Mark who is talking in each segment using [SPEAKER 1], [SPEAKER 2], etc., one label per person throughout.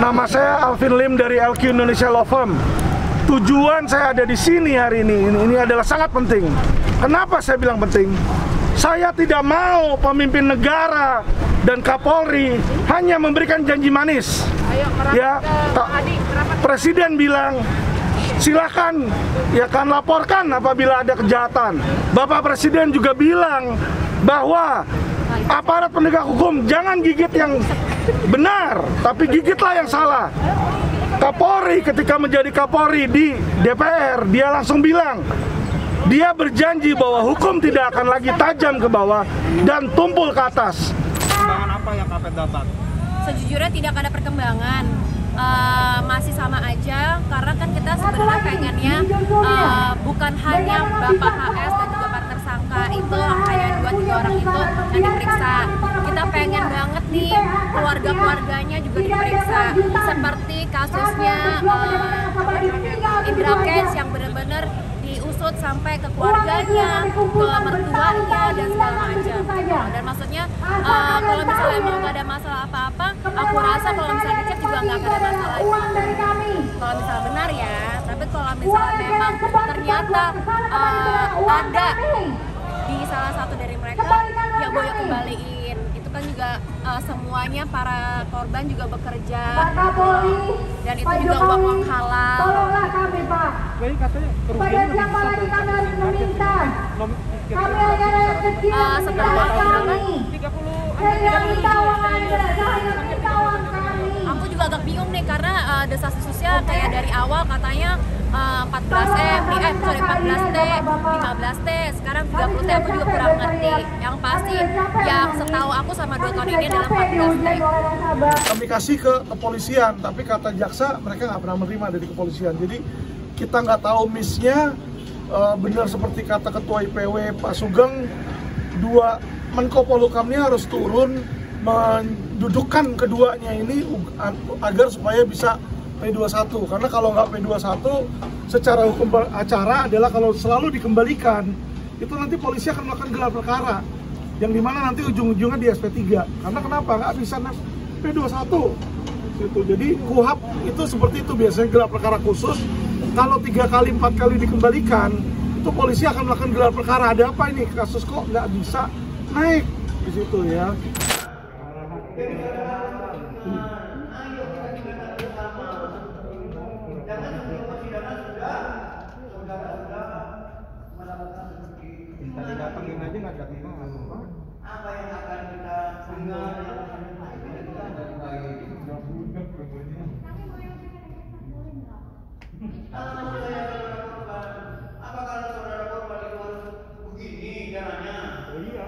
[SPEAKER 1] Nama saya Alvin Lim dari LQ Indonesia Law Firm. Tujuan saya ada di sini hari ini adalah sangat penting. Kenapa saya bilang penting? Saya tidak mau pemimpin negara dan Kapolri hanya memberikan janji manis. Ya, Presiden bilang silakan ya kan laporkan apabila ada kejahatan. Bapak Presiden juga bilang bahwa aparat penegak hukum jangan gigit yang benar, tapi gigitlah yang salah. Kapolri ketika menjadi Kapolri di DPR, dia langsung bilang, dia berjanji bahwa hukum tidak akan lagi tajam ke bawah dan tumpul ke atas.
[SPEAKER 2] Perkembangan apa yang Kapet dapat?
[SPEAKER 3] Sejujurnya tidak ada perkembangan, masih sama aja, karena kan kita sebenarnya pengennya bukan hanya Bapak HS dan juga para tersangka itu, hanya 2-3 orang itu yang diperiksa. Kita pengen banget nih keluarga-keluarganya juga diperiksa, seperti kasusnya Indra Kents yang benar-benar diusut sampai ke keluarganya, ke mertuanya dan segala macam. Dan maksudnya kalau misalnya mau nggak ada masalah apa-apa, aku rasa kalau misalnya dicek juga nggak akan ada masalah. Kalau misalnya benar ya, tapi kalau misalnya memang ternyata ada di salah satu dari mereka, ya boleh kembaliin. Itu kan juga semuanya para korban juga bekerja, dan itu juga uang halal.
[SPEAKER 4] Tolonglah kami, Pak.
[SPEAKER 2] Jadi katanya
[SPEAKER 4] Supaya tiap malam kami harus meminta. Kami hanya rakyat kecil yang
[SPEAKER 3] setelah
[SPEAKER 4] kami.
[SPEAKER 2] 30
[SPEAKER 4] Saya minta uang Anda, saya minta uang kami.
[SPEAKER 3] Aku juga agak bingung nih karena desas-desusnya kayak dari awal katanya 14M, 14T, 15T, sekarang 30T, aku juga kurang ngerti. Yang pasti yang setahu aku sama 2 tahun ini adalah 14T.
[SPEAKER 1] Kami kasih ke kepolisian, tapi kata jaksa mereka nggak pernah menerima dari kepolisian. Jadi kita nggak tahu miss-nya benar seperti kata Ketua IPW Pak Sugeng, 2 Menko Polhukamnya harus turun mendudukkan keduanya ini agar supaya bisa P21, karena kalau nggak P21 secara hukum acara adalah kalau selalu dikembalikan itu nanti polisi akan melakukan gelar perkara yang dimana nanti ujung-ujungnya di SP3. Karena kenapa? Nggak bisa P21 gitu. Jadi KUHAP itu seperti itu, biasanya gelar perkara khusus. Kalau 3 kali 4 kali dikembalikan itu polisi akan melakukan gelar perkara. Ada apa ini kasus kok nggak bisa naik di situ ya.
[SPEAKER 2] Tadi datangin aja nggak datangin.
[SPEAKER 5] Apa yang akan kita tinggal apa kalau saudara korban itu harus begini caranya? Oh iya.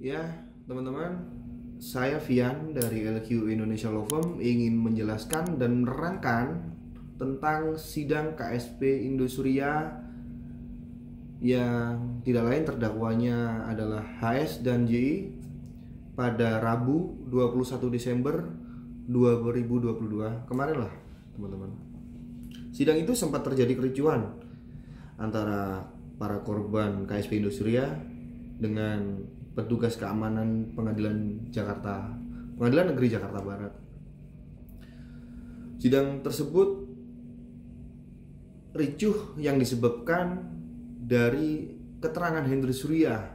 [SPEAKER 6] Ya, teman-teman, saya Vian dari LQ Indonesia Law Firm ingin menjelaskan dan menerangkan tentang sidang KSP Indosuria yang tidak lain terdakwanya adalah HS dan JI pada Rabu 21 Desember 2022 kemarin lah, teman-teman. Sidang itu sempat terjadi kericuhan antara para korban KSP Indosuria dengan petugas keamanan Pengadilan Negeri Jakarta Barat. Sidang tersebut ricuh yang disebabkan dari keterangan Hendry Surya.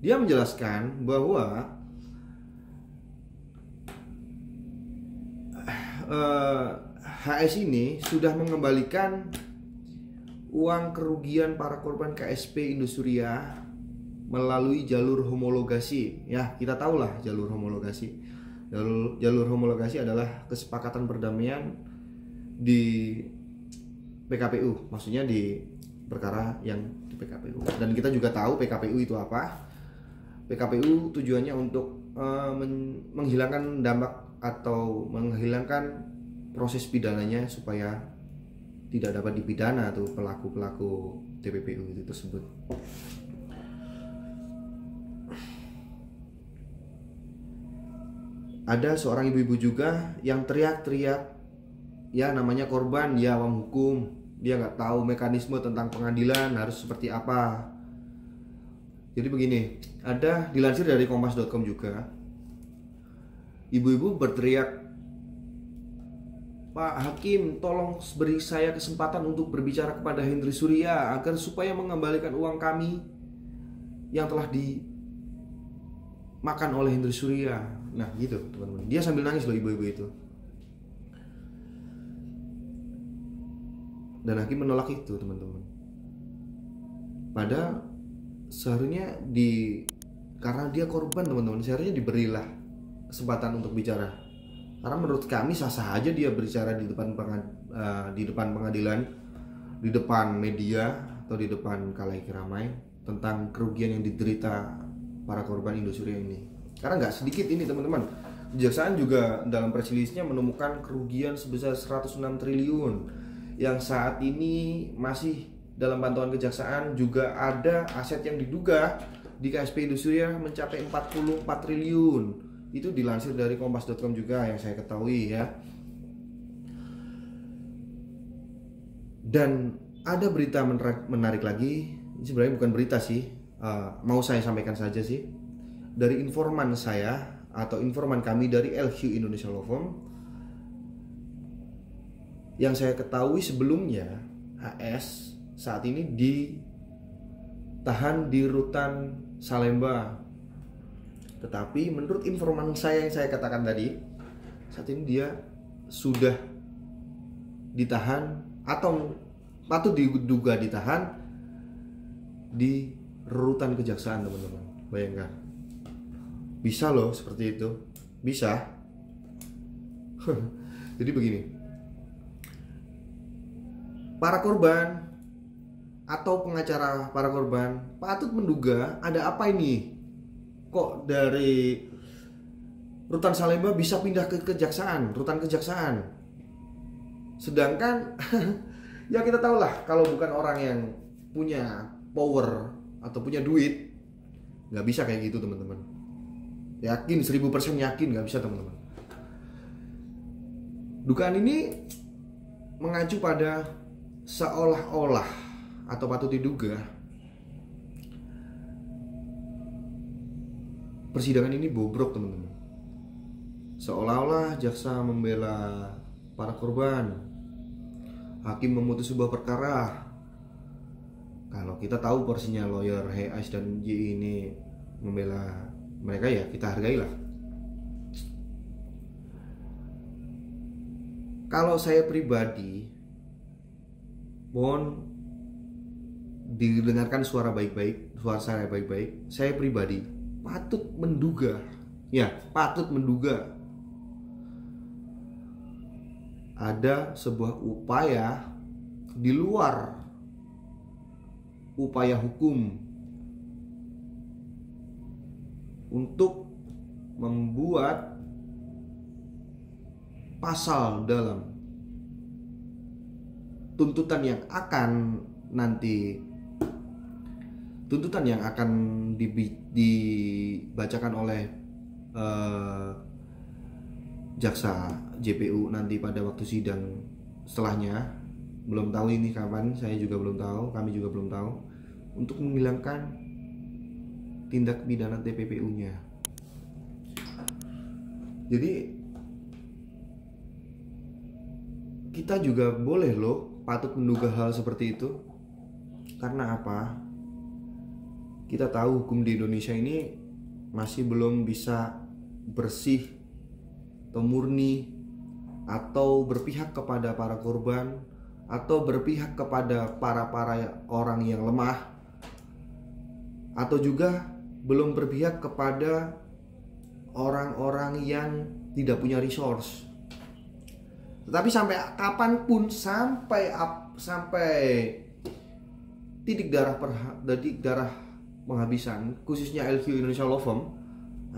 [SPEAKER 6] Dia menjelaskan bahwa HS ini sudah mengembalikan uang kerugian para korban KSP Indosuria melalui jalur homologasi. Ya, kita tahulah jalur homologasi. Jalur homologasi adalah kesepakatan perdamaian di PKPU, maksudnya di perkara yang di PKPU. Dan kita juga tahu PKPU itu apa. PKPU tujuannya untuk menghilangkan dampak atau menghilangkan proses pidananya supaya tidak dapat dipidana tuh pelaku-pelaku TPPU itu tersebut. Ada seorang ibu-ibu juga yang teriak-teriak, ya namanya korban, dia awam hukum, dia nggak tahu mekanisme tentang pengadilan harus seperti apa. Jadi begini, ada dilansir dari kompas.com juga, ibu-ibu berteriak, "Pak Hakim, tolong beri saya kesempatan untuk berbicara kepada Hendry Surya agar supaya mengembalikan uang kami yang telah dimakan oleh Hendry Surya." Nah gitu teman-teman, dia sambil nangis loh ibu-ibu itu. Dan Hakim menolak itu teman-teman. Padahal seharusnya karena dia korban teman-teman, seharusnya diberilah kesempatan untuk bicara. Karena menurut kami sah-sah aja dia berbicara di depan pengadilan, di depan media atau di depan khalayak ramai tentang kerugian yang diderita para korban Indosuria ini. Karena nggak sedikit ini teman-teman. Kejaksaan juga dalam press release-nya menemukan kerugian sebesar 106 triliun yang saat ini masih dalam pantauan kejaksaan. Juga ada aset yang diduga di KSP Indosuria mencapai 44 triliun. Itu dilansir dari kompas.com juga yang saya ketahui ya. Dan ada berita menarik lagi. Ini sebenarnya bukan berita sih, mau saya sampaikan saja sih. Dari informan saya atau informan kami dari LQ Indonesia Law Firm, yang saya ketahui sebelumnya HS saat ini ditahan di rutan Salemba. Tetapi menurut informan saya yang saya katakan tadi, saat ini dia sudah ditahan atau patut diduga ditahan di rutan kejaksaan teman-teman. Bayangkan, bisa loh seperti itu, bisa. Jadi begini, para korban atau pengacara para korban patut menduga ada apa ini, kok dari rutan Salemba bisa pindah ke kejaksaan, rutan kejaksaan. Sedangkan ya kita tahu lah, kalau bukan orang yang punya power atau punya duit, nggak bisa kayak gitu teman-teman. Yakin 1000% yakin nggak bisa teman-teman. Dugaan ini mengacu pada seolah-olah atau patut diduga persidangan ini bobrok teman-teman. Seolah-olah jaksa membela para korban, hakim memutus sebuah perkara. Kalau kita tahu porsinya lawyer HS dan J ini membela mereka, ya kita hargailah. Kalau saya pribadi, mohon didengarkan suara saya baik-baik. Saya pribadi patut menduga ada sebuah upaya di luar upaya hukum untuk membuat pasal dalam tuntutan yang akan dibacakan oleh jaksa JPU nanti pada waktu sidang setelahnya. Belum tahu ini kapan, saya juga belum tahu, kami juga belum tahu, untuk menghilangkan tindak pidana TPPU-nya. Jadi kita juga boleh loh patut menduga hal seperti itu. Karena apa? Kita tahu hukum di Indonesia ini masih belum bisa bersih atau murni atau berpihak kepada para korban, atau berpihak kepada para orang yang lemah, atau juga belum berpihak kepada orang-orang yang tidak punya resource. Tetapi sampai kapanpun, sampai titik darah penghabisan, khususnya LQ Indonesia Law Firm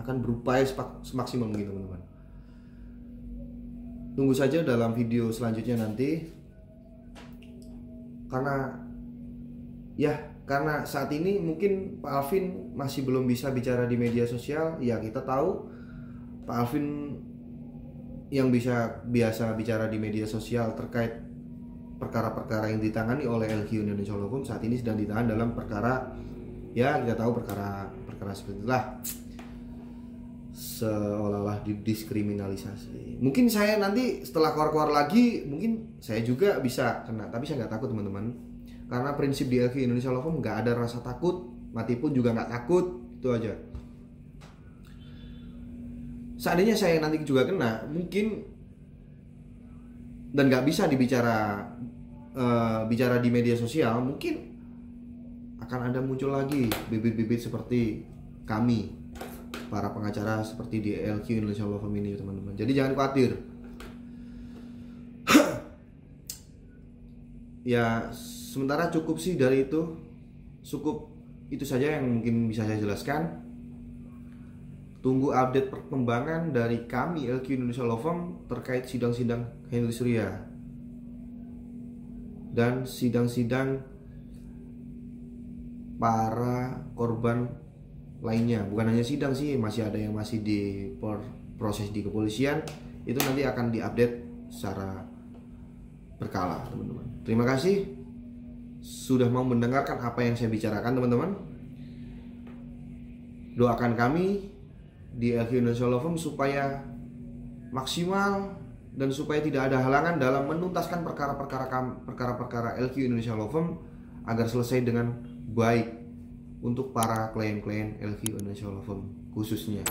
[SPEAKER 6] akan berupaya semaksimal mungkin, teman-teman. Tunggu saja dalam video selanjutnya nanti, karena saat ini mungkin Pak Alvin masih belum bisa bicara di media sosial. Ya, kita tahu Pak Alvin yang biasa bicara di media sosial terkait perkara-perkara yang ditangani oleh LQ Indonesia Law Firm saat ini sedang ditahan dalam perkara, ya kita tahu perkara seperti itulah, seolah-olah didiskriminalisasi. Mungkin saya nanti setelah keluar lagi, mungkin saya juga bisa kena, tapi saya nggak takut, teman-teman, karena prinsip di LQ Indonesia Law Firm nggak ada rasa takut, mati pun juga nggak takut, itu aja. Seandainya saya nanti juga kena, mungkin, dan nggak bisa bicara di media sosial, mungkin akan ada muncul lagi bibit-bibit seperti kami, para pengacara seperti di LQ Indonesia Law Firm ini, teman-teman. Jadi jangan khawatir. Ya, sementara cukup sih dari itu. Cukup itu saja yang mungkin bisa saya jelaskan. Tunggu update perkembangan dari kami LQ Indonesia Law Firm terkait sidang-sidang Henry Surya dan sidang-sidang para korban lainnya. Bukan hanya sidang sih, masih ada yang masih proses di kepolisian. Itu nanti akan diupdate secara berkala, teman-teman. Terima kasih sudah mau mendengarkan apa yang saya bicarakan, teman-teman. Doakan kami di LQ Indonesia Law Firm supaya maksimal dan supaya tidak ada halangan dalam menuntaskan perkara-perkara LQ Indonesia Law Firm agar selesai dengan baik untuk para klien-klien LQ Indonesia Law Firm khususnya.